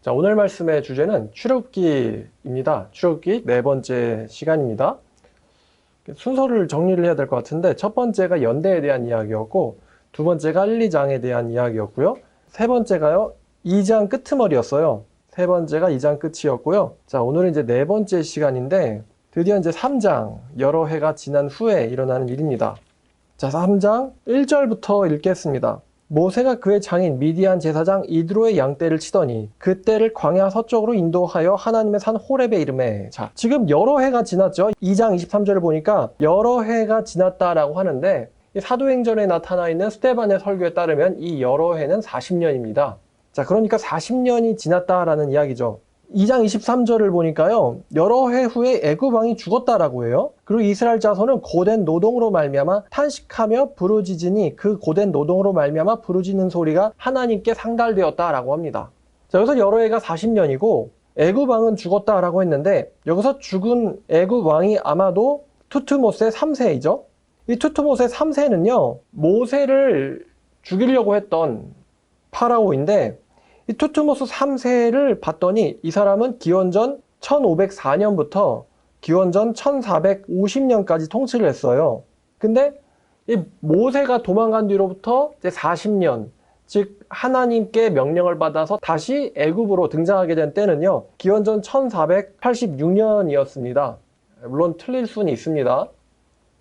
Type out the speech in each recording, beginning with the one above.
자, 오늘 말씀의 주제는 출애굽기입니다. 출애굽기 네 번째 시간입니다. 순서를 정리를 해야 될 것 같은데, 첫 번째가 연대에 대한 이야기였고, 두 번째가 1, 2장에 대한 이야기였고요. 세 번째가요, 2장 끄트머리였어요. 세 번째가 2장 끝이었고요. 자, 오늘은 이제 네 번째 시간인데, 드디어 이제 3장, 여러 해가 지난 후에 일어나는 일입니다. 자, 3장 1절부터 읽겠습니다. 모세가 그의 장인 미디안 제사장 이드로의 양떼를 치더니 그 떼를 광야 서쪽으로 인도하여 하나님의 산 호렙에 이르매. 자, 지금 여러 해가 지났죠. 2장 23절을 보니까 여러 해가 지났다라고 하는데, 사도행전에 나타나 있는 스데반의 설교에 따르면 이 여러 해는 40년입니다. 자, 그러니까 40년이 지났다라는 이야기죠. 2장 23절을 보니까요, 여러 해 후에 애굽 왕이 죽었다라고 해요. 그리고 이스라엘 자손은 고된 노동으로 말미암아 탄식하며 부르짖으니 그 고된 노동으로 말미암아 부르짖는 소리가 하나님께 상달되었다라고 합니다. 자, 여기서 여러 해가 40년이고 애굽 왕은 죽었다라고 했는데, 여기서 죽은 애굽 왕이 아마도 투트모스의 3세이죠. 이 투트모스의 3세는요, 모세를 죽이려고 했던 파라오인데, 이 투트모스 3세를 봤더니 이 사람은 기원전 1504년부터 기원전 1450년까지 통치를 했어요. 근데 이 모세가 도망간 뒤로부터 이제 40년, 즉 하나님께 명령을 받아서 다시 애굽으로 등장하게 된 때는요, 기원전 1486년이었습니다. 물론 틀릴 수는 있습니다.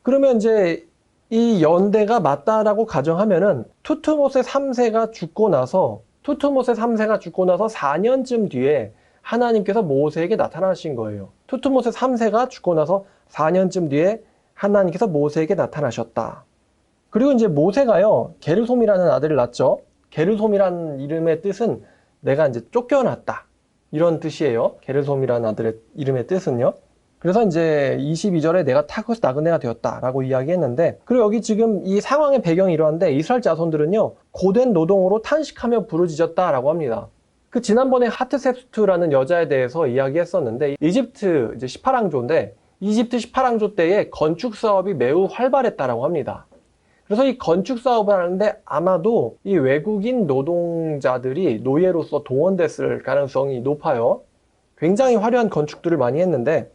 그러면 이제 이 연대가 맞다라고 가정하면은 투트모스 3세가 죽고 나서 4년쯤 뒤에 하나님께서 모세에게 나타나신 거예요. 투트모스 3세가 죽고 나서 4년쯤 뒤에 하나님께서 모세에게 나타나셨다. 그리고 이제 모세가요, 게르솜이라는 아들을 낳죠. 게르솜이라는 이름의 뜻은 내가 이제 쫓겨났다, 이런 뜻이에요. 게르솜이라는 아들의 이름의 뜻은요. 그래서 이제 22절에 내가 타고서 나그네가 되었다라고 이야기했는데, 그리고 여기 지금 이 상황의 배경이 이러한데, 이스라엘 자손들은요, 고된 노동으로 탄식하며 부르짖었다라고 합니다. 그 지난번에 하트셉스투라는 여자에 대해서 이야기했었는데, 이집트 이제 18왕조인데, 이집트 18왕조 때에 건축 사업이 매우 활발했다라고 합니다. 그래서 이 건축 사업을 하는데 아마도 이 외국인 노동자들이 노예로서 동원됐을 가능성이 높아요. 굉장히 화려한 건축들을 많이 했는데,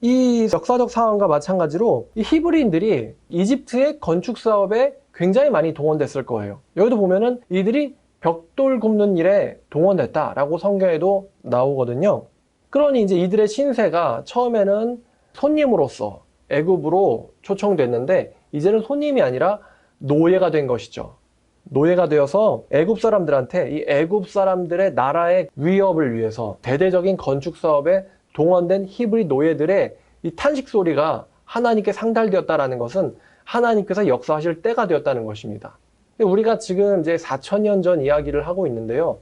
이 역사적 상황과 마찬가지로 이 히브리인들이 이집트의 건축 사업에 굉장히 많이 동원됐을 거예요. 여기도 보면은 이들이 벽돌 굽는 일에 동원됐다라고 성경에도 나오거든요. 그러니 이제 이들의 신세가 처음에는 손님으로서 애굽으로 초청됐는데, 이제는 손님이 아니라 노예가 된 것이죠. 노예가 되어서 애굽 사람들한테 이 애굽 사람들의 나라의 위협을 위해서 대대적인 건축 사업에 동원된 히브리 노예들의 이 탄식 소리가 하나님께 상달되었다라는 것은 하나님께서 역사하실 때가 되었다는 것입니다. 우리가 지금 이제 4,000년 전 이야기를 하고 있는데요.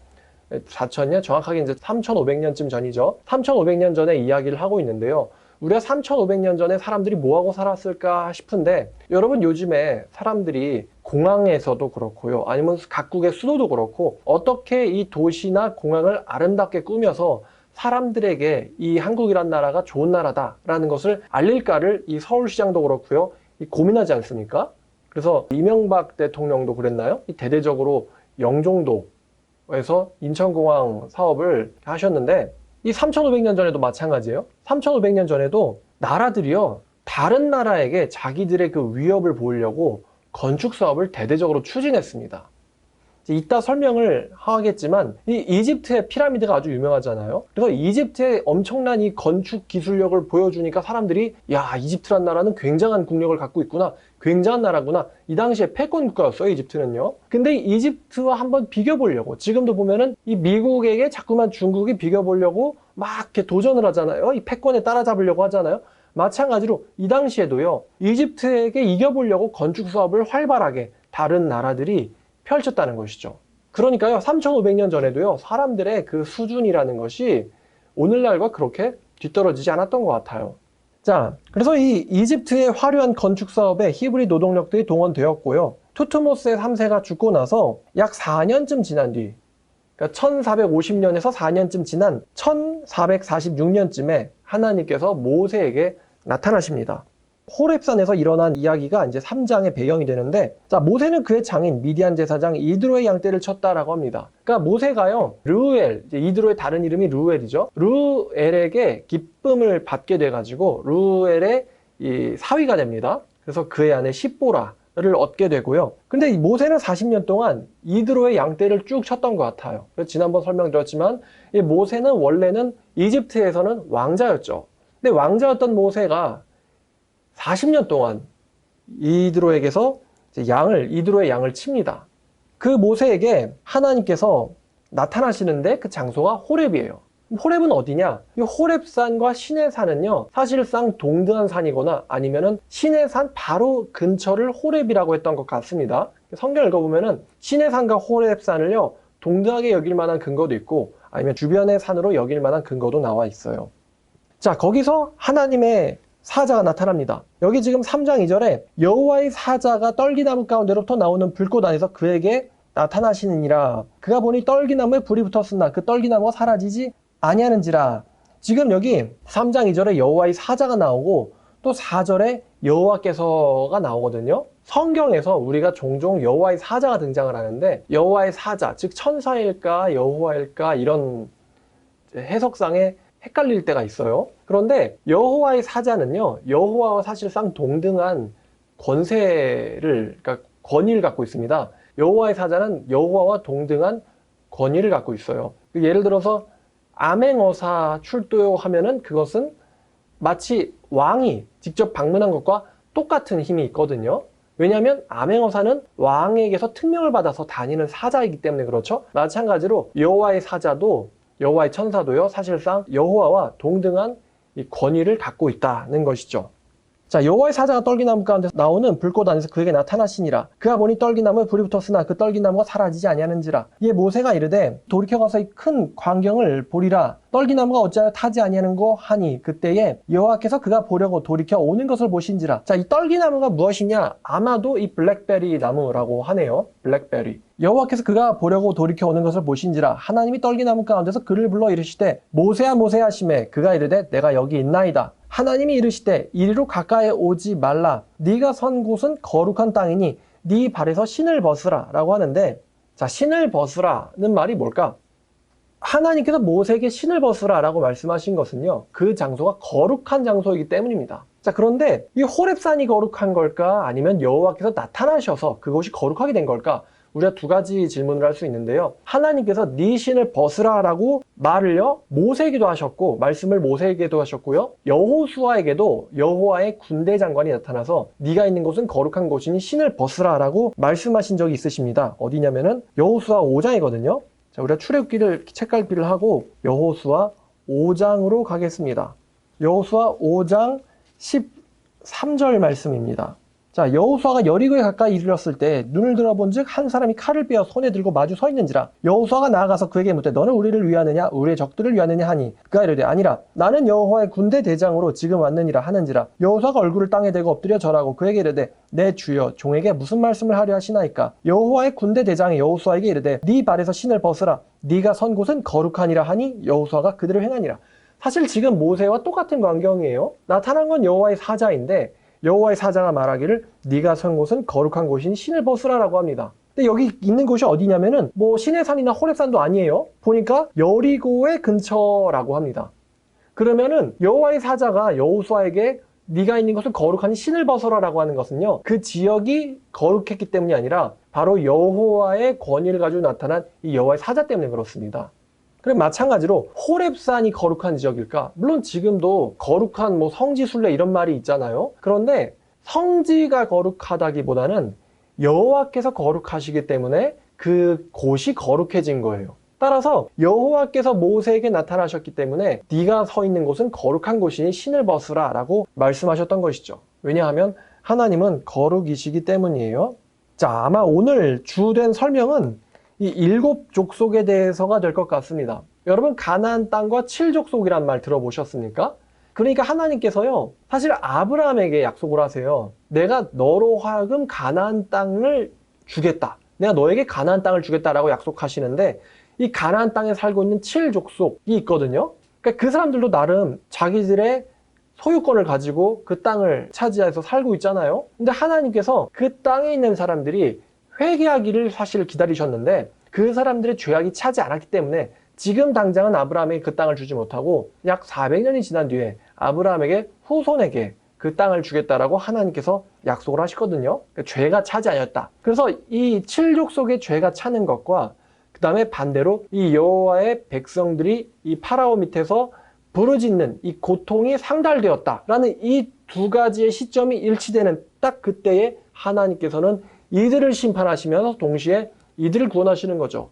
4,000년? 정확하게 이제 3,500년쯤 전이죠. 3,500년 전에 이야기를 하고 있는데요. 우리가 3,500년 전에 사람들이 뭐하고 살았을까 싶은데, 여러분 요즘에 사람들이 공항에서도 그렇고요, 아니면 각국의 수도도 그렇고, 어떻게 이 도시나 공항을 아름답게 꾸며서 사람들에게 이 한국이란 나라가 좋은 나라다라는 것을 알릴까를 이 서울시장도 그렇고요, 고민하지 않습니까? 그래서 이명박 대통령도 그랬나요? 대대적으로 영종도에서 인천공항 사업을 하셨는데, 이 3,500년 전에도 마찬가지예요. 3,500년 전에도 나라들이요, 다른 나라에게 자기들의 그 위협을 보이려고 건축 사업을 대대적으로 추진했습니다. 이따 설명을 하겠지만, 이 이집트의 피라미드가 아주 유명하잖아요. 그래서 이집트의 엄청난 이 건축 기술력을 보여주니까 사람들이, 야, 이집트란 나라는 굉장한 국력을 갖고 있구나, 굉장한 나라구나. 이 당시에 패권 국가였어요, 이집트는요. 근데 이집트와 한번 비교보려고, 지금도 보면은 이 미국에게 자꾸만 중국이 비교보려고 막 이렇게 도전을 하잖아요. 이 패권에 따라잡으려고 하잖아요. 마찬가지로 이 당시에도요, 이집트에게 이겨보려고 건축 사업을 활발하게 다른 나라들이 펼쳤다는 것이죠. 그러니까요, 3,500년 전에도요, 사람들의 그 수준이라는 것이 오늘날과 그렇게 뒤떨어지지 않았던 것 같아요. 자, 그래서 이 이집트의 화려한 건축 사업에 히브리 노동력들이 동원되었고요. 투트모스의 3세가 죽고 나서 약 4년쯤 지난 뒤, 그러니까 1450년에서 4년쯤 지난 1446년쯤에 하나님께서 모세에게 나타나십니다. 호렙산에서 일어난 이야기가 이제 3장의 배경이 되는데, 자, 모세는 그의 장인 미디안 제사장 이드로의 양떼를 쳤다라고 합니다. 그러니까 모세가요, 르우엘, 이드로의 다른 이름이 르우엘이죠. 르우엘에게 기쁨을 받게 돼가지고 르우엘의 이 사위가 됩니다. 그래서 그의 아내 십보라를 얻게 되고요. 근데 이 모세는 40년 동안 이드로의 양떼를 쭉 쳤던 것 같아요. 그래서 지난번 설명드렸지만 이 모세는 원래는 이집트에서는 왕자였죠. 근데 왕자였던 모세가 40년 동안 이드로에게서 이드로의 양을 칩니다. 그 모세에게 하나님께서 나타나시는데 그 장소가 호렙이에요. 호렙은 어디냐? 이 호렙산과 시내산은요, 사실상 동등한 산이거나 아니면은 시내산 바로 근처를 호렙이라고 했던 것 같습니다. 성경 읽어보면은 시내산과 호렙산을요, 동등하게 여길 만한 근거도 있고 아니면 주변의 산으로 여길 만한 근거도 나와 있어요. 자, 거기서 하나님의 사자가 나타납니다. 여기 지금 3장 2절에 여호와의 사자가 떨기나무 가운데로부터 나오는 불꽃 안에서 그에게 나타나시느니라. 그가 보니 떨기나무에 불이 붙었으나 그 떨기나무가 사라지지 아니하는지라. 지금 여기 3장 2절에 여호와의 사자가 나오고 또 4절에 여호와께서가 나오거든요. 성경에서 우리가 종종 여호와의 사자가 등장을 하는데, 여호와의 사자, 즉 천사일까 여호와일까 이런 해석상에 헷갈릴 때가 있어요. 그런데 여호와의 사자는요, 여호와와 사실상 동등한 그러니까 권위를 갖고 있습니다. 여호와의 사자는 여호와와 동등한 권위를 갖고 있어요. 예를 들어서 암행어사 출도하면은 그것은 마치 왕이 직접 방문한 것과 똑같은 힘이 있거든요. 왜냐하면 암행어사는 왕에게서 특명을 받아서 다니는 사자이기 때문에 그렇죠. 마찬가지로 여호와의 사자도, 여호와의 천사도요, 사실상 여호와와 동등한 이 권위를 갖고 있다는 것이죠. 자, 여호와의 사자가 떨기나무 가운데서 나오는 불꽃 안에서 그에게 나타나시니라. 그가 보니 떨기나무에 불이 붙었으나 그 떨기나무가 사라지지 아니하는지라. 이에 모세가 이르되 돌이켜가서 이 큰 광경을 보리라. 떨기나무가 어찌하여 타지 아니하는고 하니 그때에 여호와께서 그가 보려고 돌이켜 오는 것을 보신지라. 자, 이 떨기나무가 무엇이냐? 아마도 이 블랙베리 나무라고 하네요. 블랙베리. 여호와께서 그가 보려고 돌이켜 오는 것을 보신지라. 하나님이 떨기나무 가운데서 그를 불러 이르시되 모세야 모세야 하시매 그가 이르되 내가 여기 있나이다. 하나님이 이르시되 이리로 가까이 오지 말라. 네가 선 곳은 거룩한 땅이니 네 발에서 신을 벗으라 라고 하는데, 자, 신을 벗으라는 말이 뭘까? 하나님께서 모세에게 신을 벗으라 라고 말씀하신 것은요, 그 장소가 거룩한 장소이기 때문입니다. 자, 그런데 이 호렙산이 거룩한 걸까? 아니면 여호와께서 나타나셔서 그것이 거룩하게 된 걸까? 우리가 두 가지 질문을 할 수 있는데요. 하나님께서 네 신을 벗으라 라고 말을요, 모세에게도 하셨고, 말씀을 모세에게도 하셨고요, 여호수아에게도 여호와의 군대 장관이 나타나서 네가 있는 곳은 거룩한 곳이니 신을 벗으라 라고 말씀하신 적이 있으십니다. 어디냐면은 여호수아 5장이거든요. 자, 우리가 출애굽기를 책갈피를 하고 여호수아 5장으로 가겠습니다. 여호수아 5장 13절 말씀입니다. 자, 여호수아가 여리고에 가까이 이르렀을 때 눈을 들어본즉 한 사람이 칼을 빼어 손에 들고 마주 서 있는지라. 여호수아가 나아가서 그에게 묻되 너는 우리를 위하느냐 우리의 적들을 위하느냐 하니 그가 이르되 아니라 나는 여호와의 군대 대장으로 지금 왔느니라 하는지라. 여호수아가 얼굴을 땅에 대고 엎드려 절하고 그에게 이르되 내 주여 종에게 무슨 말씀을 하려 하시나이까. 여호와의 군대 대장이 여호수아에게 이르되 네 발에서 신을 벗으라. 네가 선 곳은 거룩하니라 하니 여호수아가 그대로 행하니라. 사실 지금 모세와 똑같은 광경이에요. 나타난 건 여호와의 사자인데 여호와의 사자가 말하기를 네가 선 곳은 거룩한 곳이니 신을 벗으라라고 합니다. 근데 여기 있는 곳이 어디냐면은 뭐 시내산이나 호렙산도 아니에요. 보니까 여리고의 근처라고 합니다. 그러면은 여호와의 사자가 여호수아에게 네가 있는 것은 거룩하니 신을 벗어라라고 하는 것은요, 그 지역이 거룩했기 때문이 아니라 바로 여호와의 권위를 가지고 나타난 이 여호와의 사자 때문에 그렇습니다. 그럼 마찬가지로 호렙산이 거룩한 지역일까? 물론 지금도 거룩한 뭐 성지 순례 이런 말이 있잖아요. 그런데 성지가 거룩하다기보다는 여호와께서 거룩하시기 때문에 그 곳이 거룩해진 거예요. 따라서 여호와께서 모세에게 나타나셨기 때문에 네가 서 있는 곳은 거룩한 곳이니 신을 벗으라 라고 말씀하셨던 것이죠. 왜냐하면 하나님은 거룩이시기 때문이에요. 자, 아마 오늘 주된 설명은 이 7족속에 대해서가 될 것 같습니다. 여러분, 가나안 땅과 7족속이란 말 들어보셨습니까? 그러니까 하나님께서요, 사실 아브라함에게 약속을 하세요. 내가 너로 하여금 가나안 땅을 주겠다. 내가 너에게 가나안 땅을 주겠다라고 약속하시는데, 이 가나안 땅에 살고 있는 7족속이 있거든요. 그러니까 그 사람들도 나름 자기들의 소유권을 가지고 그 땅을 차지해서 살고 있잖아요. 근데 하나님께서 그 땅에 있는 사람들이 회개하기를 사실 기다리셨는데 그 사람들의 죄악이 차지 않았기 때문에 지금 당장은 아브라함에게 그 땅을 주지 못하고 약 400년이 지난 뒤에 아브라함에게 후손에게 그 땅을 주겠다라고 하나님께서 약속을 하시거든요. 그러니까 죄가 차지 아니었다. 그래서 이 칠족속의 죄가 차는 것과 그 다음에 반대로 이 여호와의 백성들이 이 파라오 밑에서 부르짖는 이 고통이 상달되었다라는 이 두 가지의 시점이 일치되는 딱 그때에 하나님께서는 이들을 심판하시면서 동시에 이들을 구원하시는 거죠.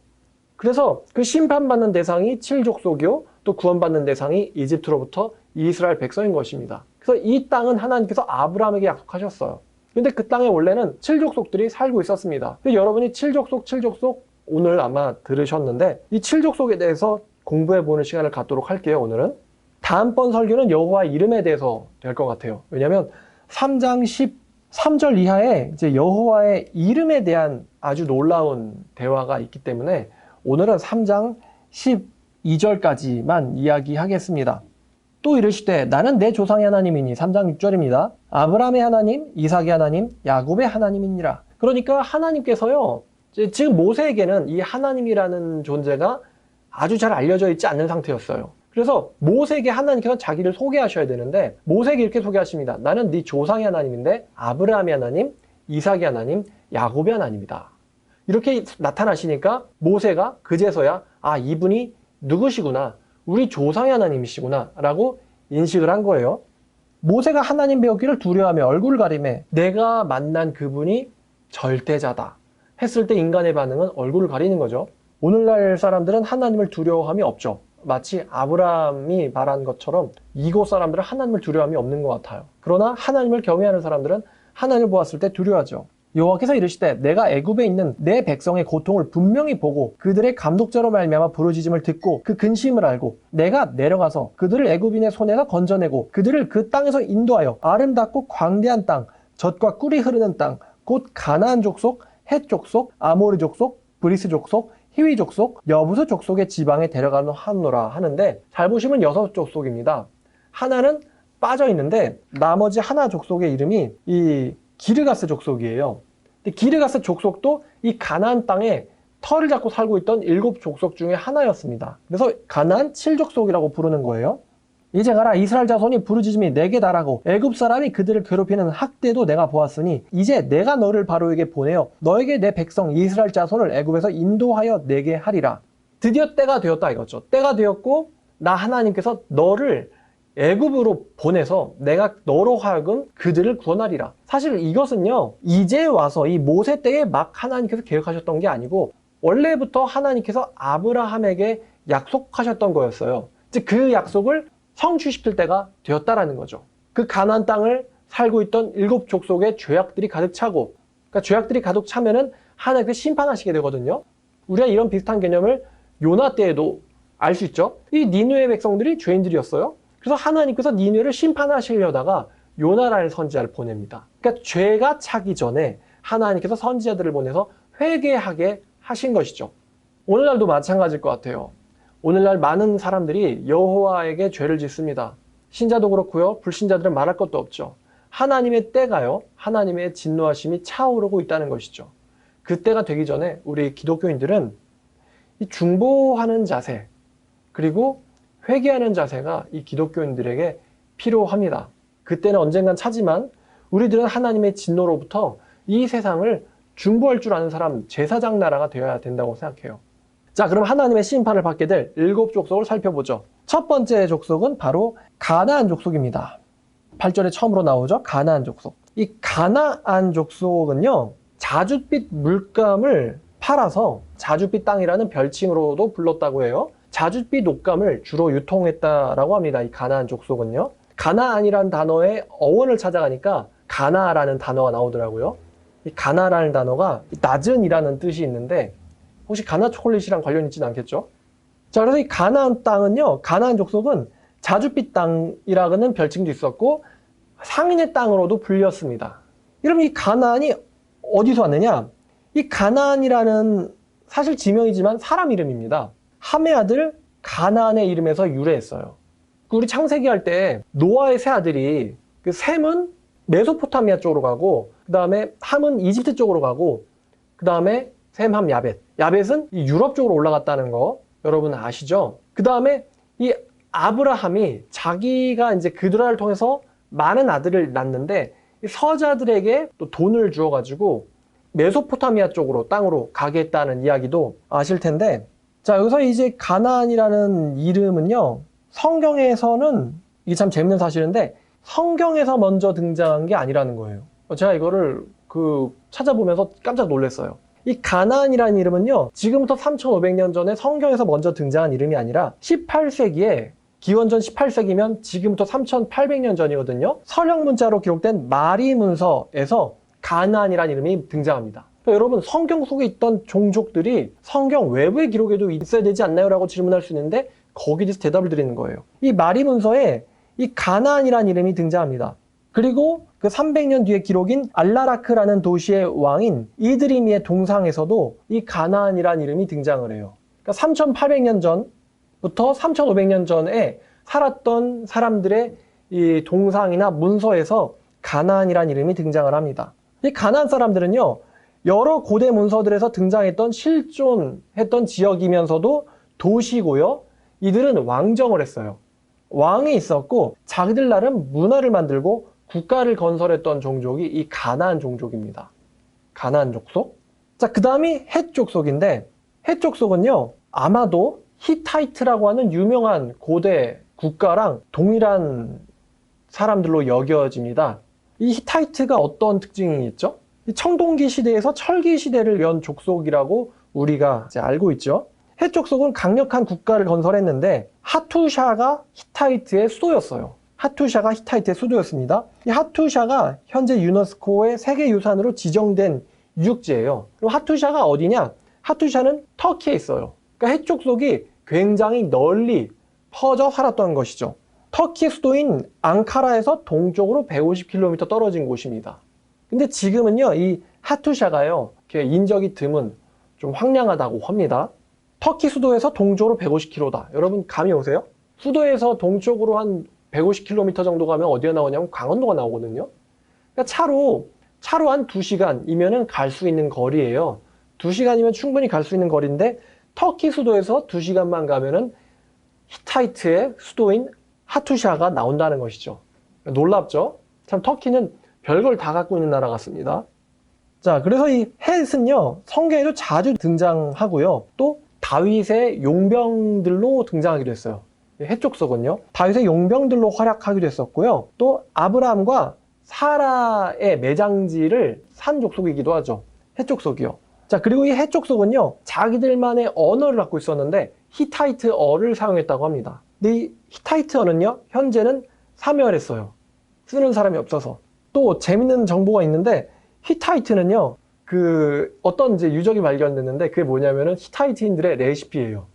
그래서 그 심판받는 대상이 칠족속이요, 또 구원받는 대상이 이집트로부터 이스라엘 백성인 것입니다. 그래서 이 땅은 하나님께서 아브라함에게 약속하셨어요. 근데 그 땅에 원래는 칠족속들이 살고 있었습니다. 여러분이 칠족속 오늘 아마 들으셨는데 이 칠족속에 대해서 공부해보는 시간을 갖도록 할게요. 오늘은 다음번 설교는 여호와 이름에 대해서 될 것 같아요. 왜냐하면 3장 13절 이하에 이제 여호와의 이름에 대한 아주 놀라운 대화가 있기 때문에 오늘은 3장 12절까지만 이야기하겠습니다. 또 이르시되 나는 내 조상의 하나님이니 3장 6절입니다. 아브라함의 하나님, 이삭의 하나님, 야곱의 하나님이니라. 그러니까 하나님께서요, 지금 모세에게는 이 하나님이라는 존재가 아주 잘 알려져 있지 않는 상태였어요. 그래서 모세에게 하나님께서 자기를 소개하셔야 되는데 모세에게 이렇게 소개하십니다. 나는 네 조상의 하나님인데 아브라함의 하나님, 이삭의 하나님, 야곱의 하나님이다. 이렇게 나타나시니까 모세가 그제서야 아, 이분이 누구시구나, 우리 조상의 하나님이시구나 라고 인식을 한 거예요. 모세가 하나님 배우기를 두려워하며 얼굴 가리매 내가 만난 그분이 절대자다 했을 때 인간의 반응은 얼굴을 가리는 거죠. 오늘날 사람들은 하나님을 두려워함이 없죠. 마치 아브라함이 말한 것처럼 이곳 사람들은 하나님을 두려워함이 없는 것 같아요. 그러나 하나님을 경외하는 사람들은 하나님을 보았을 때 두려워하죠. 여호와께서 이르시되 내가 애굽에 있는 내 백성의 고통을 분명히 보고 그들의 감독자로 말미암아 부르짖음을 듣고 그 근심을 알고 내가 내려가서 그들을 애굽인의 손에서 건져내고 그들을 그 땅에서 인도하여 아름답고 광대한 땅, 젖과 꿀이 흐르는 땅, 곧 가나안 족속, 헷 족속, 아모리 족속, 브리스 족속, 히위 족속, 여부스 족속의 지방에 데려가는 하노라 하는데 잘 보시면 6족속입니다. 하나는 빠져 있는데 나머지 하나 족속의 이름이 이 기르가스 족속이에요. 근데 기르가스 족속도 이 가나안 땅에 터를 잡고 살고 있던 7족속 중에 하나였습니다. 그래서 가나안 7족속이라고 부르는 거예요. 이제 가라, 이스라엘 자손이 부르짖음이 내게 달하고 애굽 사람이 그들을 괴롭히는 학대도 내가 보았으니 이제 내가 너를 바로에게 보내어 너에게 내 백성 이스라엘 자손을 애굽에서 인도하여 내게 하리라. 드디어 때가 되었다 이거죠. 때가 되었고 나 하나님께서 너를 애굽으로 보내서 내가 너로 하여금 그들을 구원하리라. 사실 이것은요, 이제 와서 이 모세 때에 막 하나님께서 계획하셨던 게 아니고 원래부터 하나님께서 아브라함에게 약속하셨던 거였어요. 즉 그 약속을 성취시킬 때가 되었다라는 거죠. 그 가나안 땅을 살고 있던 7족속의 죄악들이 가득 차고, 그러니까 죄악들이 가득 차면은 하나님께서 심판하시게 되거든요. 우리가 이런 비슷한 개념을 요나 때에도 알 수 있죠. 이 니느웨 백성들이 죄인들이었어요. 그래서 하나님께서 니느웨를 심판하시려다가 요나라는 선지자를 보냅니다. 그러니까 죄가 차기 전에 하나님께서 선지자들을 보내서 회개하게 하신 것이죠. 오늘날도 마찬가지일 것 같아요. 오늘날 많은 사람들이 여호와에게 죄를 짓습니다. 신자도 그렇고요, 불신자들은 말할 것도 없죠. 하나님의 때가요, 하나님의 진노하심이 차오르고 있다는 것이죠. 그 때가 되기 전에 우리 기독교인들은 이 중보하는 자세, 그리고 회개하는 자세가 이 기독교인들에게 필요합니다. 그때는 언젠간 차지만 우리들은 하나님의 진노로부터 이 세상을 중보할 줄 아는 사람, 제사장 나라가 되어야 된다고 생각해요. 자, 그럼 하나님의 심판을 받게 될 7족속을 살펴보죠. 첫 번째 족속은 바로 가나안 족속입니다. 8절에 처음으로 나오죠. 가나안 족속. 이 가나안 족속은요, 자줏빛 물감을 팔아서 자줏빛 땅이라는 별칭으로도 불렀다고 해요. 자줏빛 옷감을 주로 유통했다라고 합니다. 이 가나안 족속은요. 가나안이라는 단어의 어원을 찾아가니까 가나라는 단어가 나오더라고요. 이 가나라는 단어가 낮은이라는 뜻이 있는데 혹시 가나 초콜릿이랑 관련 있지는 않겠죠? 자, 그래서 이 가나안 땅은요, 가나안 족속은 자줏빛 땅이라는 별칭도 있었고 상인의 땅으로도 불렸습니다. 그럼 이 가나안이 어디서 왔느냐? 이 가나안이라는 사실 지명이지만 사람 이름입니다. 함의 아들 가나안의 이름에서 유래했어요. 우리 창세기 할 때 노아의 세 아들이 그 셈은 메소포타미아 쪽으로 가고 그 다음에 함은 이집트 쪽으로 가고 그 다음에 셈, 함, 야벳. 야벳은 이 유럽 쪽으로 올라갔다는 거 여러분 아시죠? 그 다음에 이 아브라함이 자기가 이제 그드라를 통해서 많은 아들을 낳는데 서자들에게 또 돈을 주어가지고 메소포타미아 쪽으로 땅으로 가게 했다는 이야기도 아실 텐데, 자, 여기서 이제 가나안이라는 이름은요, 성경에서는 이게 참 재밌는 사실인데 성경에서 먼저 등장한 게 아니라는 거예요. 제가 이거를 찾아보면서 깜짝 놀랐어요. 이 가나안이라는 이름은요, 지금부터 3500년 전에 성경에서 먼저 등장한 이름이 아니라 18세기에 기원전 18세기면 지금부터 3800년 전이거든요. 서령 문자로 기록된 마리 문서에서 가나안이라는 이름이 등장합니다. 그러니까 여러분, 성경 속에 있던 종족들이 성경 외부의 기록에도 있어야 되지 않나요? 라고 질문할 수 있는데 거기에 대해서 대답을 드리는 거예요. 이 마리 문서에 이 가나안이라는 이름이 등장합니다. 그리고 그 300년 뒤에 기록인 알라라크라는 도시의 왕인 이드리미의 동상에서도 이 가나안이라는 이름이 등장을 해요. 그러니까 3800년 전부터 3500년 전에 살았던 사람들의 이 동상이나 문서에서 가나안이라는 이름이 등장을 합니다. 이 가나안 사람들은요, 여러 고대 문서들에서 등장했던 실존했던 지역이면서도 도시고요. 이들은 왕정을 했어요. 왕이 있었고 자기들 나름 문화를 만들고 국가를 건설했던 종족이 이 가나안 종족입니다. 가나안 족속. 자, 그 다음이 헷 족속인데, 헷 족속은요, 아마도 히타이트라고 하는 유명한 고대 국가랑 동일한 사람들로 여겨집니다. 이 히타이트가 어떤 특징이 있죠? 이 청동기 시대에서 철기 시대를 연 족속이라고 우리가 이제 알고 있죠. 헷 족속은 강력한 국가를 건설했는데 하투샤가 히타이트의 수도였어요. 하투샤가 히타이트의 수도였습니다. 이 하투샤가 현재 유네스코의 세계유산으로 지정된 유적지예요. 그럼 하투샤가 어디냐? 하투샤는 터키에 있어요. 그러니까 헷 족속이 굉장히 널리 퍼져 살았던 것이죠. 터키 수도인 앙카라에서 동쪽으로 150km 떨어진 곳입니다. 근데 지금은요, 이 하투샤가요, 인적이 드문 좀 황량하다고 합니다. 터키 수도에서 동쪽으로 150km다. 여러분 감이 오세요? 수도에서 동쪽으로 한 150km 정도 가면 어디가 나오냐면 강원도가 나오거든요. 그러니까 차로 한 2시간이면 갈 수 있는 거리예요. 2시간이면 충분히 갈 수 있는 거리인데 터키 수도에서 2시간만 가면은 히타이트의 수도인 하투샤가 나온다는 것이죠. 놀랍죠? 참 터키는 별걸 다 갖고 있는 나라 같습니다. 자, 그래서 이 헷은요, 성경에도 자주 등장하고요. 또 다윗의 용병들로 등장하기도 했어요. 헷 족속은요, 다윗의 용병들로 활약하기도 했었고요. 또 아브라함과 사라의 매장지를 산 족속이기도 하죠. 헷 족속이요. 자, 그리고 이 헷 족속은요, 자기들만의 언어를 갖고 있었는데 히타이트어를 사용했다고 합니다. 근데 이 히타이트어는요, 현재는 사멸했어요. 쓰는 사람이 없어서. 또 재밌는 정보가 있는데 히타이트는요, 어떤 이제 유적이 발견됐는데 그게 뭐냐면은 히타이트인들의 레시피예요.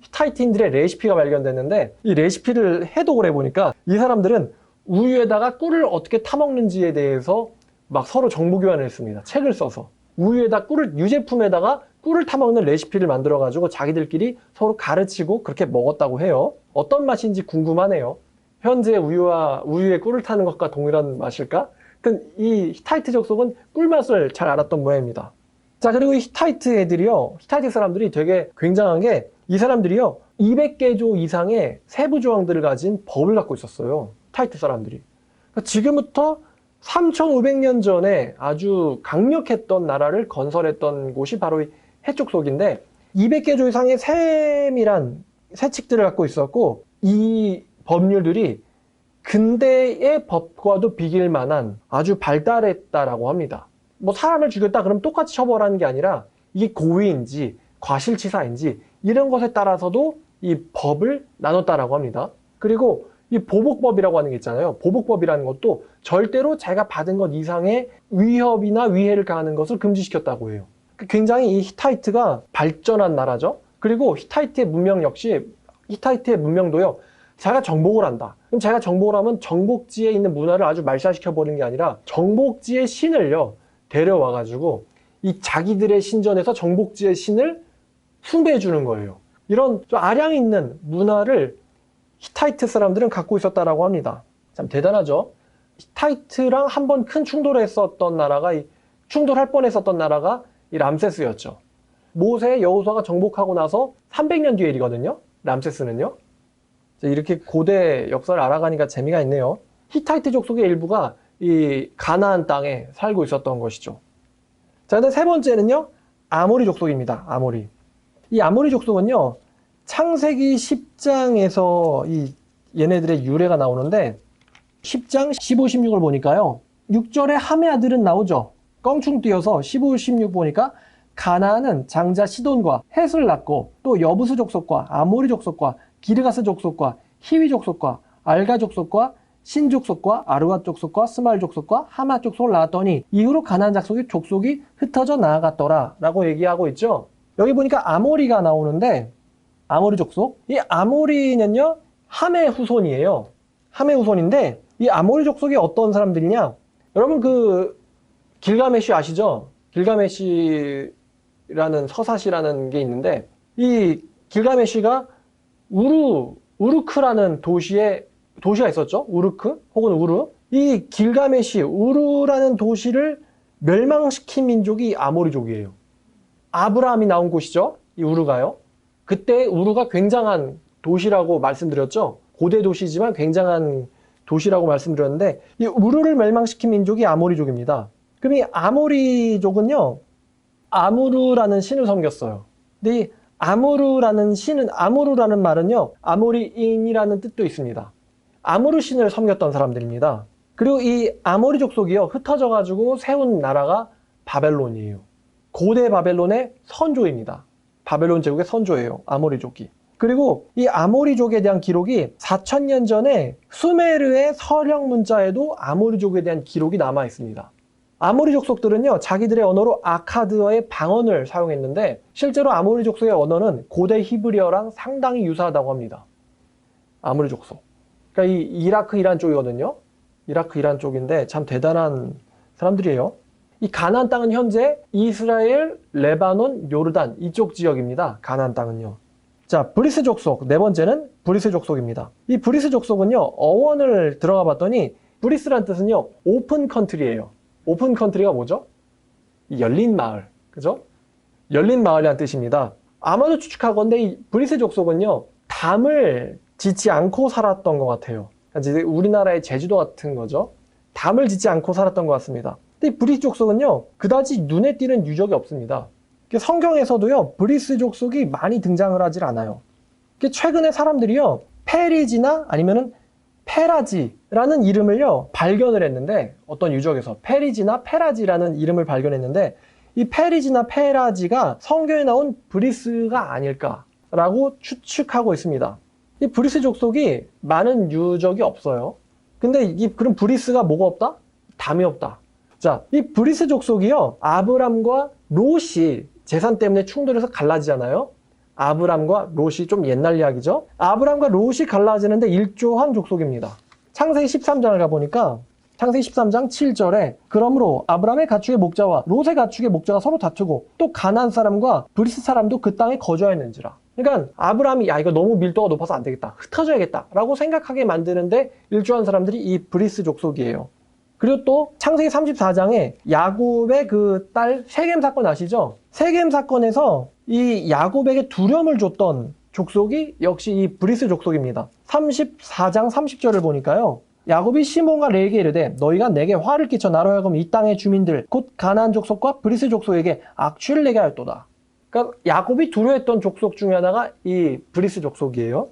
히타이트인들의 레시피가 발견됐는데 이 레시피를 해독을 해보니까 이 사람들은 우유에다가 꿀을 어떻게 타먹는지에 대해서 막 서로 정보 교환을 했습니다. 책을 써서. 우유에다 유제품에다가 꿀을 타먹는 레시피를 만들어가지고 자기들끼리 서로 가르치고 그렇게 먹었다고 해요. 어떤 맛인지 궁금하네요. 현재 우유에 꿀을 타는 것과 동일한 맛일까? 이 히타이트 족속은 꿀맛을 잘 알았던 모양입니다. 자, 그리고 이 히타이트 사람들이 되게 굉장한 게, 이 사람들이요, 200개조 이상의 세부 조항들을 가진 법을 갖고 있었어요. 히타이트 사람들이. 그러니까 지금부터 3500년 전에 아주 강력했던 나라를 건설했던 곳이 바로 이 헷 족속인데, 200개조 이상의 세칙들을 갖고 있었고, 이 법률들이 근대의 법과도 비길 만한 아주 발달했다라고 합니다. 뭐 사람을 죽였다 그러면 똑같이 처벌하는 게 아니라 이게 고의인지 과실치사인지 이런 것에 따라서도 이 법을 나눴다라고 합니다. 그리고 이 보복법이라고 하는 게 있잖아요. 보복법이라는 것도 절대로 자기가 받은 것 이상의 위협이나 위해를 가하는 것을 금지시켰다고 해요. 굉장히 이 히타이트가 발전한 나라죠. 그리고 히타이트의 문명도요, 자기가 정복을 한다. 그럼 자기가 정복을 하면 정복지에 있는 문화를 아주 말살시켜버리는 게 아니라 정복지의 신을요, 데려와가지고 이 자기들의 신전에서 정복지의 신을 숭배해주는 거예요. 이런 좀 아량 있는 문화를 히타이트 사람들은 갖고 있었다라고 합니다. 참 대단하죠. 히타이트랑 한번 큰 충돌했었던 나라가 충돌할 뻔했었던 나라가 이 람세스였죠. 모세 여호수아가 정복하고 나서 300년 뒤의 일이거든요. 람세스는요. 이렇게 고대 역사를 알아가니까 재미가 있네요. 히타이트 족속의 일부가 이 가나안 땅에 살고 있었던 것이죠. 자, 근데 세 번째는요, 아모리 족속입니다. 아모리. 이 아모리 족속은요, 창세기 10장에서 얘네들의 유래가 나오는데 10장 15, 16을 보니까요, 6절에 함의 아들은 나오죠. 껑충 뛰어서 15, 16 보니까 가나안은 장자 시돈과 헷을 낳고 또 여부스 족속과 아모리 족속과 기르가스 족속과 히위 족속과 알가 족속과 신 족속과 아르와 족속과 스말 족속과 하마 족속을 낳았더니 이후로 가나안 족속이 흩어져 나아갔더라 라고 얘기하고 있죠. 여기 보니까 아모리가 나오는데 아모리 족속, 이 아모리는요 함의 후손이에요. 함의 후손인데 이 아모리 족속이 어떤 사람들이냐, 여러분 그 길가메시 아시죠? 길가메시라는 서사시라는 게 있는데 이 길가메시가 우르크라는 도시가 있었죠. 우르크 혹은 우르. 이 길가메시 우르라는 도시를 멸망시킨 민족이 아모리족이에요. 아브라함이 나온 곳이죠. 이 우르가요. 그때 우르가 굉장한 도시라고 말씀드렸죠. 고대 도시지만 굉장한 도시라고 말씀드렸는데 이 우르를 멸망시킨 민족이 아모리족입니다. 그럼 이 아모리족은요, 아무르라는 신을 섬겼어요. 근데 이 아무르라는 말은요, 아모리인이라는 뜻도 있습니다. 아무르 신을 섬겼던 사람들입니다. 그리고 이 아모리 족속이요, 흩어져가지고 세운 나라가 바벨론이에요. 고대 바벨론의 선조입니다. 바벨론 제국의 선조예요, 아모리족이. 그리고 이 아모리족에 대한 기록이 4000년 전에 수메르의 서령 문자에도 아모리족에 대한 기록이 남아 있습니다. 아모리 족속들은요, 자기들의 언어로 아카드어의 방언을 사용했는데 실제로 아모리 족속의 언어는 고대 히브리어랑 상당히 유사하다고 합니다. 아모리 족속. 그러니까 이 이라크 이란 쪽이거든요. 이라크 이란 쪽인데 참 대단한 사람들이에요. 이 가나안 땅은 현재 이스라엘, 레바논, 요르단 이쪽 지역입니다. 가나안 땅은요. 자, 브리스 족속. 네 번째는 브리스 족속입니다. 이 브리스 족속은요, 어원을 들어가 봤더니 브리스란 뜻은요, 오픈 컨트리예요. 오픈 컨트리가 뭐죠? 열린 마을. 그죠? 열린 마을이라는 뜻입니다. 아마도 추측하건대 이 브리스 족속은요, 담을 짓지 않고 살았던 것 같아요. 그러니까 우리나라의 제주도 같은 거죠. 담을 짓지 않고 살았던 것 같습니다. 근데 이 브리스 족속은요, 그다지 눈에 띄는 유적이 없습니다. 성경에서도요, 브리스 족속이 많이 등장을 하질 않아요. 최근에 사람들이요, 페리지나 아니면은 페라지라는 이름을요, 발견을 했는데, 어떤 유적에서 페리지나 페라지라는 이름을 발견했는데, 이 페리지나 페라지가 성경에 나온 브리스가 아닐까라고 추측하고 있습니다. 이 브리스 족속이 많은 유적이 없어요. 근데 그럼 브리스가 뭐가 없다? 담이 없다. 자, 이 브리스 족속이요, 아브람과 롯이 재산 때문에 충돌해서 갈라지잖아요. 아브람과 롯이 좀 옛날 이야기죠. 아브람과 롯이 갈라지는데 일조한 족속입니다. 창세기 13장을 가보니까 창세기 13장 7절에 그러므로 아브람의 가축의 목자와 롯의 가축의 목자가 서로 다투고 또 가나안 사람과 브리스 사람도 그 땅에 거주하였는지라. 그러니까 아브람이 이거 너무 밀도가 높아서 안 되겠다, 흩어져야겠다 라고 생각하게 만드는데 일조한 사람들이 이 브리스 족속이에요. 그리고 또 창세기 34장에 야곱의 그 딸 세겜 사건 아시죠? 세겜 사건에서 이 야곱에게 두려움을 줬던 족속이 역시 이 브리스 족속입니다. 34장 30절을 보니까요, 야곱이 시몬과 레에게 이르되 너희가 내게 화를 끼쳐 나로 하여금 이 땅의 주민들 곧 가나안 족속과 브리스 족속에게 악취를 내게 하였도다. 그러니까 야곱이 두려워했던 족속 중에 하나가 이 브리스 족속이에요.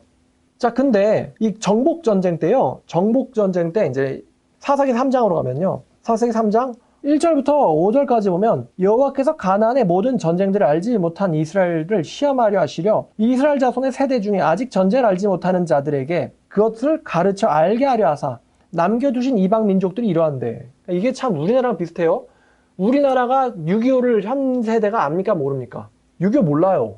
자, 근데 이 정복전쟁 때요, 정복전쟁 때 이제 사사기 3장으로 가면요, 사사기 3장 1절부터 5절까지 보면 여호와께서 가나안의 모든 전쟁들을 알지 못한 이스라엘을 시험하려 하시려 이스라엘 자손의 세대 중에 아직 전쟁을 알지 못하는 자들에게 그것을 가르쳐 알게 하려 하사 남겨두신 이방 민족들이 이러한데, 이게 참 우리나라랑 비슷해요. 우리나라가 6.25를 현 세대가 압니까 모릅니까? 6.25 몰라요.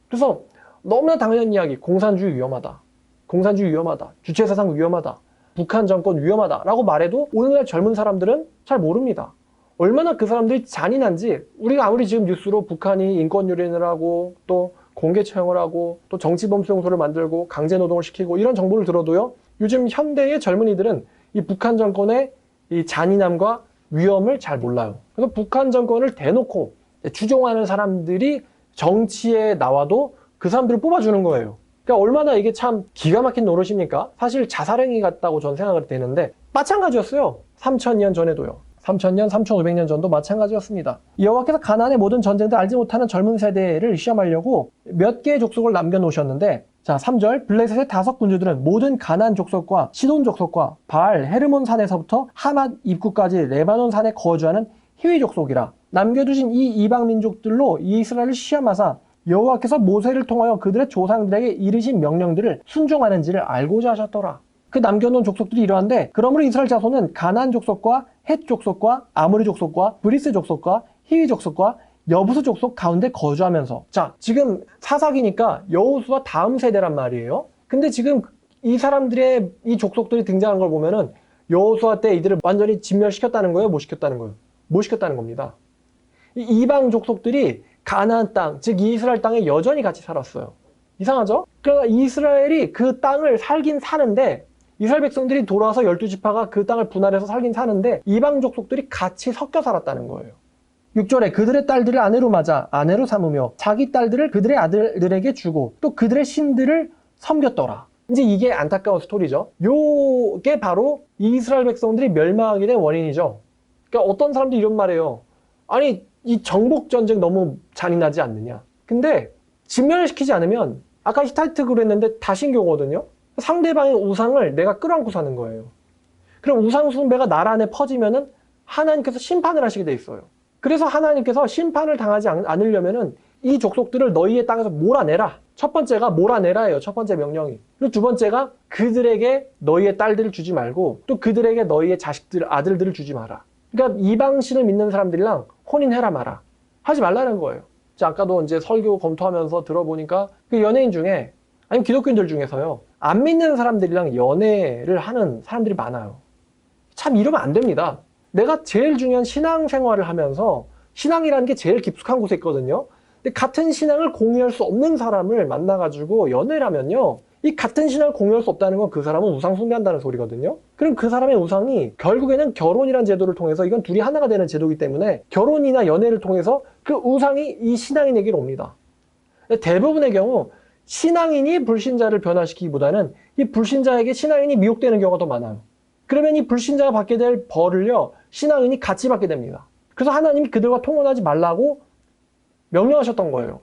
그래서 너무나 당연한 이야기, 공산주의 위험하다, 공산주의 위험하다, 주체사상 위험하다, 북한 정권 위험하다 라고 말해도 오늘날 젊은 사람들은 잘 모릅니다. 얼마나 그 사람들이 잔인한지, 우리가 아무리 지금 뉴스로 북한이 인권 유린을 하고 또 공개 처형을 하고 또 정치범수용소를 만들고 강제노동을 시키고 이런 정보를 들어도요, 요즘 현대의 젊은이들은 이 북한 정권의 이 잔인함과 위험을 잘 몰라요. 그래서 북한 정권을 대놓고 추종하는 사람들이 정치에 나와도 그 사람들을 뽑아주는 거예요. 그러니까 얼마나 이게 참 기가 막힌 노릇입니까? 사실 자살행위 같다고 전 생각을 되는데 마찬가지였어요. 3000년 전에도요. 3000년, 3500년 전도 마찬가지였습니다. 여호와께서 가나안의 모든 전쟁들 알지 못하는 젊은 세대를 시험하려고 몇 개의 족속을 남겨놓으셨는데, 자, 3절, 블레셋의 5 군주들은 모든 가나안 족속과 시돈 족속과 바알 헤르몬 산에서부터 하맛 입구까지 레바논 산에 거주하는 히위 족속이라. 남겨두신 이 이방 민족들로 이스라엘을 시험하사 여호와께서 모세를 통하여 그들의 조상들에게 이르신 명령들을 순종하는지를 알고자 하셨더라. 그 남겨놓은 족속들이 이러한데, 그러므로 이스라엘 자손은 가나안 족속과 헷 족속과 아모리 족속과 브리스 족속과 히위 족속과 여부스 족속 가운데 거주하면서, 자, 지금 사사기니까 여호수아 다음 세대란 말이에요. 근데 지금 이 사람들의 이 족속들이 등장한 걸 보면은 여호수아 때 이들을 완전히 진멸시켰다는 거예요? 못 시켰다는 거예요? 못 시켰다는 겁니다. 이 이방 족속들이 가나안 땅, 즉 이스라엘 땅에 여전히 같이 살았어요. 이상하죠? 그러니까 이스라엘이 그 땅을 살긴 사는데, 이스라엘 백성들이 돌아와서 12지파가 그 땅을 분할해서 살긴 사는데 이방 족속들이 같이 섞여 살았다는 거예요. 6절에 그들의 딸들을 아내로 맞아 아내로 삼으며 자기 딸들을 그들의 아들들에게 주고 또 그들의 신들을 섬겼더라. 이제 이게 안타까운 스토리죠. 요게 바로 이스라엘 백성들이 멸망하게 된 원인이죠. 그러니까 어떤 사람들이 이런 말해요. 아니, 이 정복 전쟁 너무 잔인하지 않느냐. 근데 진멸시키지 않으면, 아까 히타이트 그랬는데 다신교거든요. 상대방의 우상을 내가 끌어안고 사는 거예요. 그럼 우상 숭배가 나라 안에 퍼지면은 하나님께서 심판을 하시게 돼 있어요. 그래서 하나님께서 심판을 당하지 않으려면은 이 족속들을 너희의 땅에서 몰아내라. 첫 번째가 몰아내라예요. 첫 번째 명령이. 그리고 두 번째가 그들에게 너희의 딸들을 주지 말고 또 그들에게 너희의 자식들, 아들들을 주지 마라. 그러니까 이방신을 믿는 사람들이랑 혼인해라 마라. 하지 말라는 거예요. 아까도 이제 설교 검토하면서 들어보니까 그 연예인 중에, 아니면 기독교인들 중에서요, 안 믿는 사람들이랑 연애를 하는 사람들이 많아요. 참 이러면 안 됩니다. 내가 제일 중요한 신앙생활을 하면서, 신앙이라는 게 제일 깊숙한 곳에 있거든요. 근데 같은 신앙을 공유할 수 없는 사람을 만나가지고 연애를 하면요, 이 같은 신앙을 공유할 수 없다는 건 그 사람은 우상 숭배한다는 소리거든요. 그럼 그 사람의 우상이 결국에는 결혼이라는 제도를 통해서, 이건 둘이 하나가 되는 제도이기 때문에 결혼이나 연애를 통해서 그 우상이 이 신앙인에게로 옵니다. 대부분의 경우 신앙인이 불신자를 변화시키기보다는 이 불신자에게 신앙인이 미혹되는 경우가 더 많아요. 그러면 이 불신자가 받게 될 벌을요, 신앙인이 같이 받게 됩니다. 그래서 하나님이 그들과 통혼하지 말라고 명령하셨던 거예요.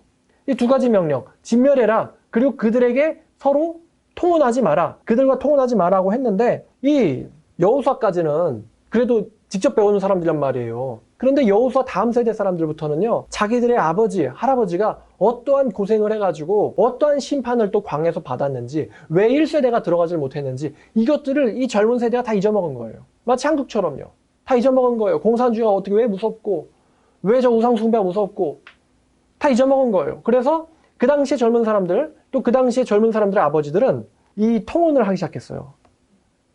이 두 가지 명령, 진멸해라, 그리고 그들에게 서로 통혼하지 마라, 그들과 통혼하지 마라고 했는데, 이 여호수아까지는 그래도 직접 배우는 사람들이란 말이에요. 그런데 여호수아 다음 세대 사람들부터는요, 자기들의 아버지, 할아버지가 어떠한 고생을 해가지고 어떠한 심판을 또 광에서 받았는지, 왜 1세대가 들어가질 못했는지, 이것들을 이 젊은 세대가 다 잊어먹은 거예요. 마치 한국처럼요. 다 잊어먹은 거예요. 공산주의가 어떻게 왜 무섭고, 왜 저 우상숭배가 무섭고, 다 잊어먹은 거예요. 그래서 그 당시에 젊은 사람들, 또 그 당시에 젊은 사람들의 아버지들은 이 통혼을 하기 시작했어요.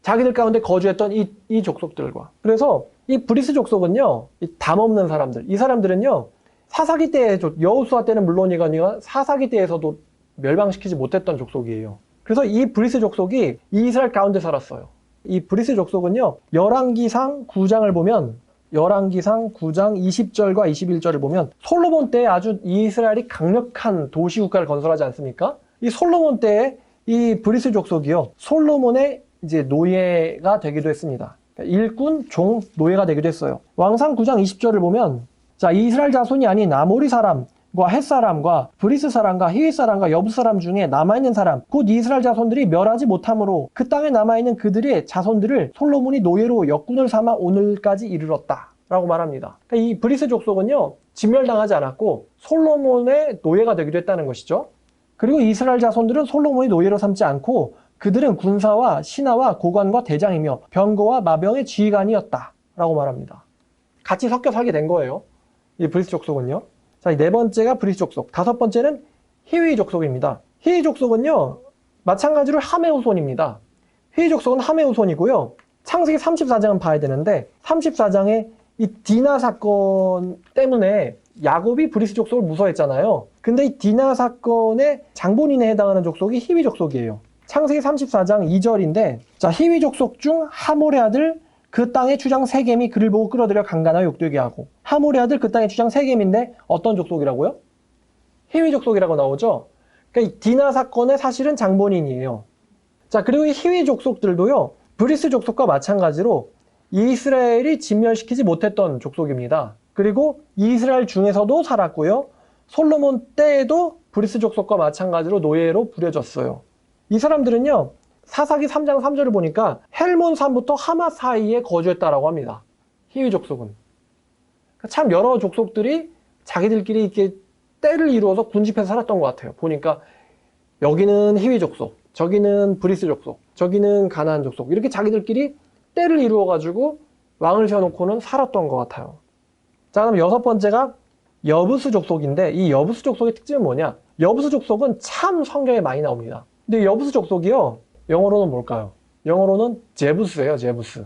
자기들 가운데 거주했던 이 족속들과. 그래서 이 브리스 족속은요, 이 담 없는 사람들, 이 사람들은요, 사사기 때, 여호수아 때는 물론이거니와 사사기 때에서도 멸망시키지 못했던 족속이에요. 그래서 이 브리스 족속이 이스라엘 가운데 살았어요. 이 브리스 족속은요, 열왕기상 9장을 보면, 열왕기상 9장 20절과 21절을 보면 솔로몬 때 아주 이스라엘이 강력한 도시국가를 건설하지 않습니까? 이 솔로몬 때에 이 브리스 족속이요, 솔로몬의 이제 노예가 되기도 했습니다. 일꾼, 종, 노예가 되기도 했어요. 왕상 9장 20절을 보면, 자, 이스라엘 자손이 아닌 아모리 사람과 헷 사람과 브리스 사람과 히윗 사람과 여부스 사람 중에 남아있는 사람, 곧 이스라엘 자손들이 멸하지 못함으로 그 땅에 남아있는 그들의 자손들을 솔로몬이 노예로 역군을 삼아 오늘까지 이르렀다 라고 말합니다. 그러니까 이 브리스 족속은요, 진멸당하지 않았고 솔로몬의 노예가 되기도 했다는 것이죠. 그리고 이스라엘 자손들은 솔로몬이 노예로 삼지 않고 그들은 군사와 신하와 고관과 대장이며 병거와 마병의 지휘관이었다 라고 말합니다. 같이 섞여 살게 된 거예요, 이 브리스 족속은요. 자, 네 번째가 브리스 족속, 다섯 번째는 히위 족속입니다. 히위 족속은요, 마찬가지로 함의 후손입니다. 히위 족속은 함의 후손이고요. 창세기 34장은 봐야 되는데 34장에 이 디나 사건 때문에 야곱이 브리스 족속을 무서워했잖아요. 근데 이 디나 사건의 장본인에 해당하는 족속이 히위 족속이에요. 창세기 34장 2절인데, 자, 히위 족속 중 하몰의 아들 그 땅의 주장 세겜이 그를 보고 끌어들여 강간하여 욕되게 하고. 하몰의 아들 그 땅의 주장 세겜인데 어떤 족속이라고요? 히위 족속이라고 나오죠. 그러니까 이 디나 사건의 사실은 장본인이에요. 자, 그리고 이 히위 족속들도요, 브리스 족속과 마찬가지로 이스라엘이 진멸시키지 못했던 족속입니다. 그리고 이스라엘 중에서도 살았고요. 솔로몬 때에도 브리스 족속과 마찬가지로 노예로 부려졌어요. 이 사람들은요, 사사기 3장 3절을 보니까 헬몬산부터 하마 사이에 거주했다라고 합니다. 히위 족속은. 참 여러 족속들이 자기들끼리 이렇게 때를 이루어서 군집해서 살았던 것 같아요. 보니까 여기는 히위 족속, 저기는 브리스 족속, 저기는 가나안 족속, 이렇게 자기들끼리 때를 이루어가지고 왕을 세워놓고는 살았던 것 같아요. 자, 그럼 여섯 번째가 여부스 족속인데, 이 여부스 족속의 특징은 뭐냐? 여부스 족속은 참 성경에 많이 나옵니다. 근데 여부스 족속이요, 영어로는 뭘까요? 영어로는 제부스예요, 제부스.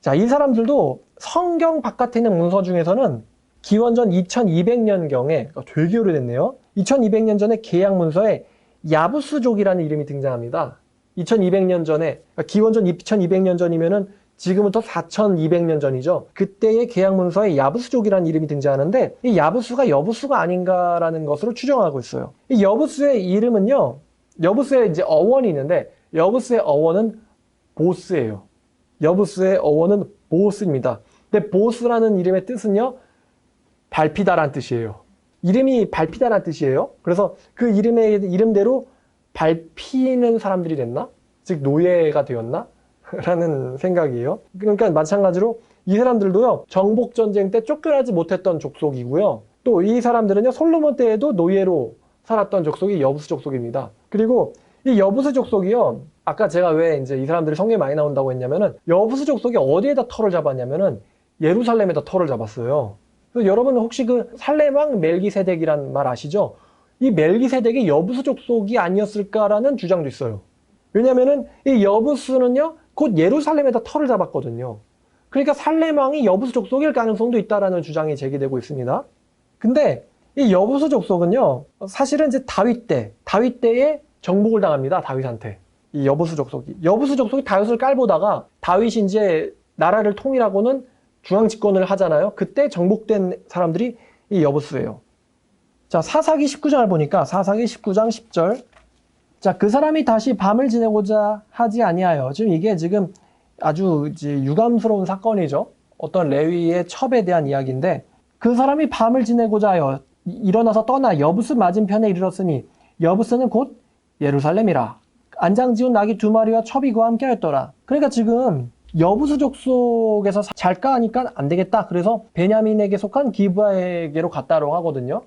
자, 이 사람들도 성경 바깥에 있는 문서 중에서는 기원전 2200년경에, 되게 오래됐네요. 2200년 전에 계약 문서에 야부스족이라는 이름이 등장합니다. 2200년 전에, 기원전 2200년 전이면은 지금부터 4200년 전이죠. 그때의 계약 문서에 야부스족이라는 이름이 등장하는데, 이 야부스가 여부스가 아닌가라는 것으로 추정하고 있어요. 이 여부스의 이름은요, 여부스의 이제 어원이 있는데, 여부스의 어원은 보스예요. 여부스의 어원은 보스입니다. 근데 보스라는 이름의 뜻은요, 밟히다란 뜻이에요. 이름이 밟히다란 뜻이에요. 그래서 그 이름대로 밟히는 사람들이 됐나? 즉 노예가 되었나? 라는 생각이에요. 그러니까 마찬가지로 이 사람들도요, 정복전쟁 때 쫓겨나지 못했던 족속이고요. 또 이 사람들은요, 솔로몬 때에도 노예로 살았던 족속이 여부스 족속입니다. 그리고 이 여부스 족속이요, 아까 제가 왜 이제 이 사람들이 성경에 많이 나온다고 했냐면은, 여부스 족속이 어디에다 터를 잡았냐면은 예루살렘에다 터를 잡았어요. 그래서 여러분 혹시 그 살렘왕 멜기세덱이란 말 아시죠? 이 멜기세덱이 여부스 족속이 아니었을까라는 주장도 있어요. 왜냐면은 이 여부스는요, 곧 예루살렘에다 터를 잡았거든요. 그러니까 살렘왕이 여부스 족속일 가능성도 있다라는 주장이 제기되고 있습니다. 근데 이 여부스 족속은요, 사실은 이제 다윗 때에 정복을 당합니다. 다윗한테. 이 여부스 족속이 다윗을 깔보다가 다윗이 이제 나라를 통일하고는 중앙 집권을 하잖아요. 그때 정복된 사람들이 이 여부스예요. 자, 사사기 19장을 보니까 사사기 19장 10절. 자, 그 사람이 다시 밤을 지내고자 하지 아니하여. 지금 이게 지금 아주 이제 유감스러운 사건이죠. 어떤 레위의 첩에 대한 이야기인데, 그 사람이 밤을 지내고자 하여 일어나서 떠나 여부스 맞은편에 이르렀으니 여부스는 곧 예루살렘이라. 안장지운 나귀 2마리와 첩이 그와 함께 하였더라. 그러니까 지금 여부스 족속에서 잘까 하니까 안 되겠다. 그래서 베냐민에게 속한 기브아에게로 갔다고 하거든요.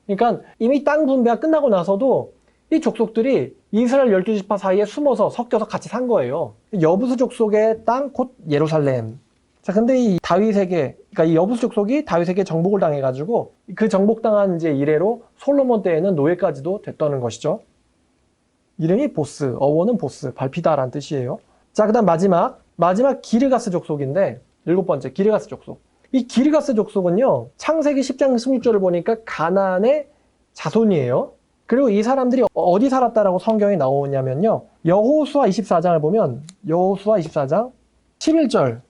그러니까 이미 땅 분배가 끝나고 나서도 이 족속들이 이스라엘 12지파 사이에 숨어서 섞여서 같이 산 거예요. 여부스 족속의 땅 곧 예루살렘. 자, 근데 이 다윗에게, 그러니까 이 여부스 족속이 다윗에게 정복을 당해가지고 그 정복당한 이제 이래로 솔로몬 때에는 노예까지도 됐다는 것이죠. 이름이 보스, 어원은 보스, 밟히다라는 뜻이에요. 자, 그 다음 마지막 기르가스 족속인데, 7번째 기르가스 족속. 이 기르가스 족속은요, 창세기 10장 16절을 보니까 가나안의 자손이에요. 그리고 이 사람들이 어디 살았다라고 성경에 나오냐면요, 여호수아 24장을 보면 여호수아 24장 11절을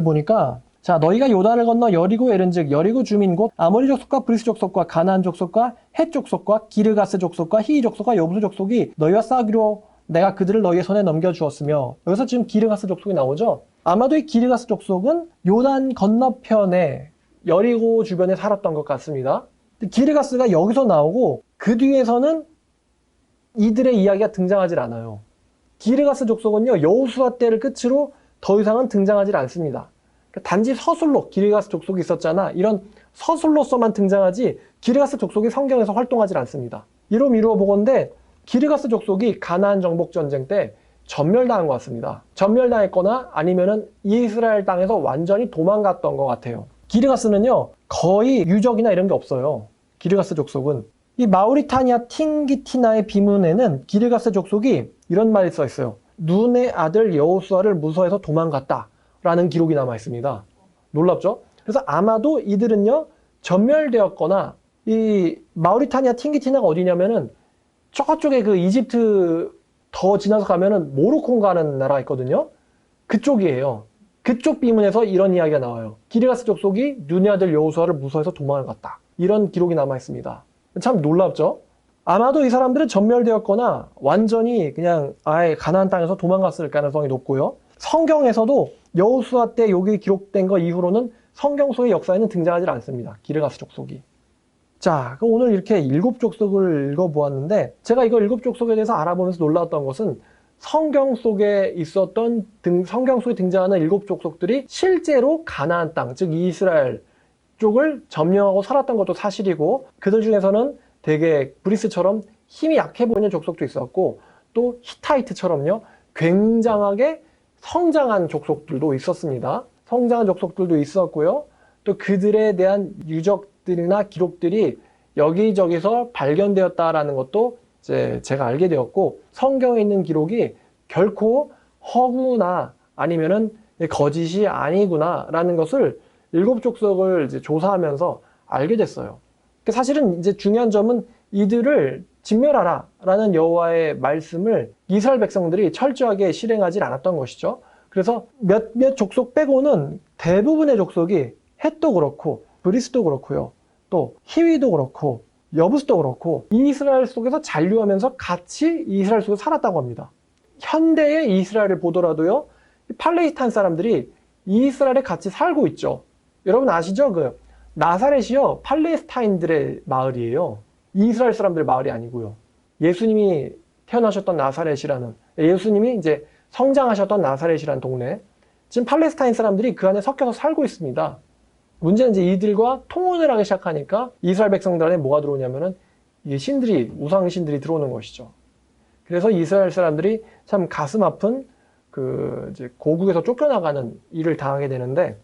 보니까, 자, 너희가 요단을 건너 여리고에 이른즉 여리고 주민 곧 아모리 족속과 브리스 족속과 가나안 족속과 헷 족속과 기르가스 족속과 히위 족속과 여부스 족속이 너희와 싸우기로 내가 그들을 너희의 손에 넘겨주었으며. 여기서 지금 기르가스 족속이 나오죠. 아마도 이 기르가스 족속은 요단 건너편에 여리고 주변에 살았던 것 같습니다. 기르가스가 여기서 나오고 그 뒤에서는 이들의 이야기가 등장하지 않아요. 기르가스 족속은요, 여호수아 때를 끝으로 더 이상은 등장하지 않습니다. 단지 서술로 기르가스 족속이 있었잖아, 이런 서술로서만 등장하지 기르가스 족속이 성경에서 활동하지 않습니다. 이루어 보건대 기르가스 족속이 가나안 정복 전쟁 때 전멸당한 것 같습니다. 전멸당했거나 아니면은 이스라엘 땅에서 완전히 도망갔던 것 같아요. 기르가스는요, 거의 유적이나 이런 게 없어요. 기르가스 족속은. 이 마우리타니아 팅기티나의 비문에는 기르가스 족속이 이런 말이 써 있어요. 눈의 아들 여호수아를 무서워해서 도망갔다 라는 기록이 남아 있습니다. 놀랍죠? 그래서 아마도 이들은요, 전멸되었거나 이 마우리타니아 팅기티나가 어디냐면은 저쪽에 그 이집트 더 지나서 가면은 모로콘가 하는 나라가 있거든요. 그쪽이에요. 그쪽 비문에서 이런 이야기가 나와요. 기르가스 족속이 눈의 아들 여호수아를 무서워해서 도망을 갔다. 이런 기록이 남아 있습니다. 참 놀랍죠? 아마도 이 사람들은 전멸되었거나 완전히 그냥 아예 가나안 땅에서 도망갔을 가능성이 높고요. 성경에서도 여호수아 때 여기 기록된 거 이후로는 성경 속의 역사에는 등장하지 않습니다. 기르가스 족속이. 자, 그럼 오늘 이렇게 7족속을 읽어보았는데 제가 이거 7족속에 대해서 알아보면서 놀라웠던 것은 성경 속에 있었던 성경 속에 등장하는 7족속들이 실제로 가나안 땅, 즉 이스라엘 쪽을 점령하고 살았던 것도 사실이고 그들 중에서는 되게 그리스처럼 힘이 약해 보이는 족속도 있었고 또 히타이트처럼요 굉장하게 성장한 족속들도 있었습니다. 성장한 족속들도 있었고요. 또 그들에 대한 유적들이나 기록들이 여기저기서 발견되었다라는 것도 이제 제가 알게 되었고 성경에 있는 기록이 결코 허구나 아니면은 거짓이 아니구나라는 것을 7족속을 이제 조사하면서 알게 됐어요. 사실은 이제 중요한 점은 이들을 진멸하라라는 여호와의 말씀을 이스라엘 백성들이 철저하게 실행하지 않았던 것이죠. 그래서 몇몇 족속 빼고는 대부분의 족속이 헷도 그렇고 브리스도 그렇고요. 또 히위도 그렇고 여부스도 그렇고 이스라엘 속에서 잔류하면서 같이 이스라엘 속에서 살았다고 합니다. 현대의 이스라엘을 보더라도요. 팔레스타인 사람들이 이스라엘에 같이 살고 있죠. 여러분 아시죠? 그 나사렛이요. 팔레스타인들의 마을이에요. 이스라엘 사람들의 마을이 아니고요. 예수님이 태어나셨던 나사렛이라는 예수님이 이제 성장하셨던 나사렛이라는 동네. 지금 팔레스타인 사람들이 그 안에 섞여서 살고 있습니다. 문제는 이제 이들과 통혼을 하기 시작하니까 이스라엘 백성들 안에 뭐가 들어오냐면은 이게 신들이, 우상신들이 들어오는 것이죠. 그래서 이스라엘 사람들이 참 가슴 아픈 그 이제 고국에서 쫓겨나가는 일을 당하게 되는데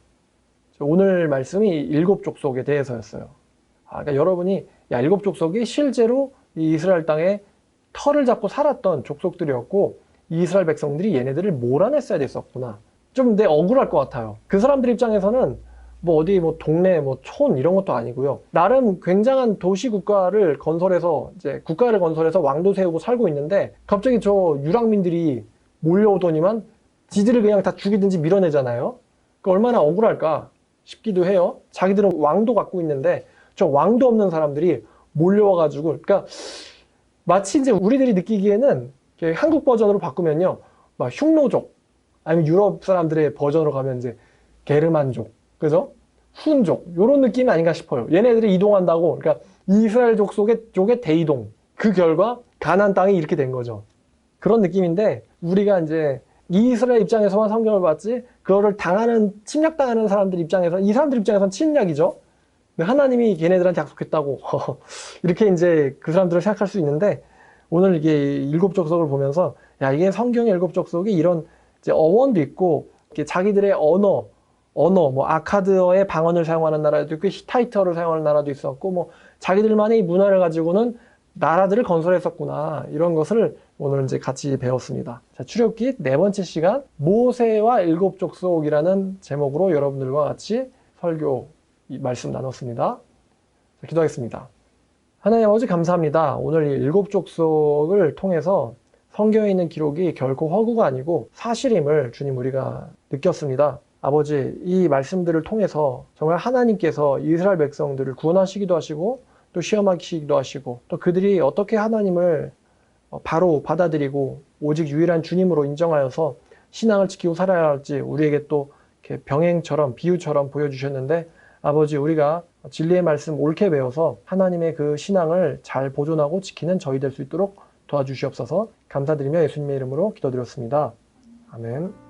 오늘 말씀이 7족속에 대해서였어요. 그러니까 여러분이 7족속이 실제로 이 이스라엘 땅에 터를 잡고 살았던 족속들이었고 이스라엘 백성들이 얘네들을 몰아냈어야 됐었구나. 좀 근데 억울할 것 같아요. 그 사람들 입장에서는 뭐 어디 뭐 동네 뭐 촌 이런 것도 아니고요. 나름 굉장한 도시 국가를 건설해서 이제 국가를 건설해서 왕도 세우고 살고 있는데 갑자기 저 유랑민들이 몰려오더니만 지들을 그냥 다 죽이든지 밀어내잖아요. 그 얼마나 억울할까 싶기도 해요. 자기들은 왕도 갖고 있는데 저 왕도 없는 사람들이 몰려와가지고 그러니까 마치 이제 우리들이 느끼기에는 한국 버전으로 바꾸면요. 막 흉노족 아니면 유럽 사람들의 버전으로 가면 이제 게르만족 그죠? 훈족 이런 느낌이 아닌가 싶어요. 얘네들이 이동한다고 그러니까 이스라엘 쪽의 대이동 그 결과 가나안 땅이 이렇게 된 거죠. 그런 느낌인데 우리가 이제 이스라엘 입장에서만 성경을 봤지 그거를 침략당하는 사람들 입장에서 이 사람들 입장에서는 침략이죠. 하나님이 걔네들한테 약속했다고 이렇게 이제 그 사람들을 생각할 수 있는데 오늘 이게 7족속을 보면서 야 이게 성경의 7족속이 이런 이제 어원도 있고 자기들의 언어 뭐 아카드어의 방언을 사용하는 나라도 있고 히타이트어를 사용하는 나라도 있었고 뭐 자기들만의 문화를 가지고는 나라들을 건설했었구나 이런 것을 오늘 이제 같이 배웠습니다. 자, 출애굽기 4번째 시간 모세와 7족속이라는 제목으로 여러분들과 같이 설교 말씀 나눴습니다. 자, 기도하겠습니다. 하나님 아버지 감사합니다. 오늘 이 7족속을 통해서 성경에 있는 기록이 결코 허구가 아니고 사실임을 주님 우리가 느꼈습니다. 아버지 이 말씀들을 통해서 정말 하나님께서 이스라엘 백성들을 구원하시기도 하시고 또 시험하시기도 하시고 또 그들이 어떻게 하나님을 바로 받아들이고 오직 유일한 주님으로 인정하여서 신앙을 지키고 살아야 할지 우리에게 또 이렇게 병행처럼 비유처럼 보여주셨는데 아버지 우리가 진리의 말씀 옳게 배워서 하나님의 그 신앙을 잘 보존하고 지키는 저희 될 수 있도록 도와주시옵소서. 감사드리며 예수님의 이름으로 기도드렸습니다. 아멘.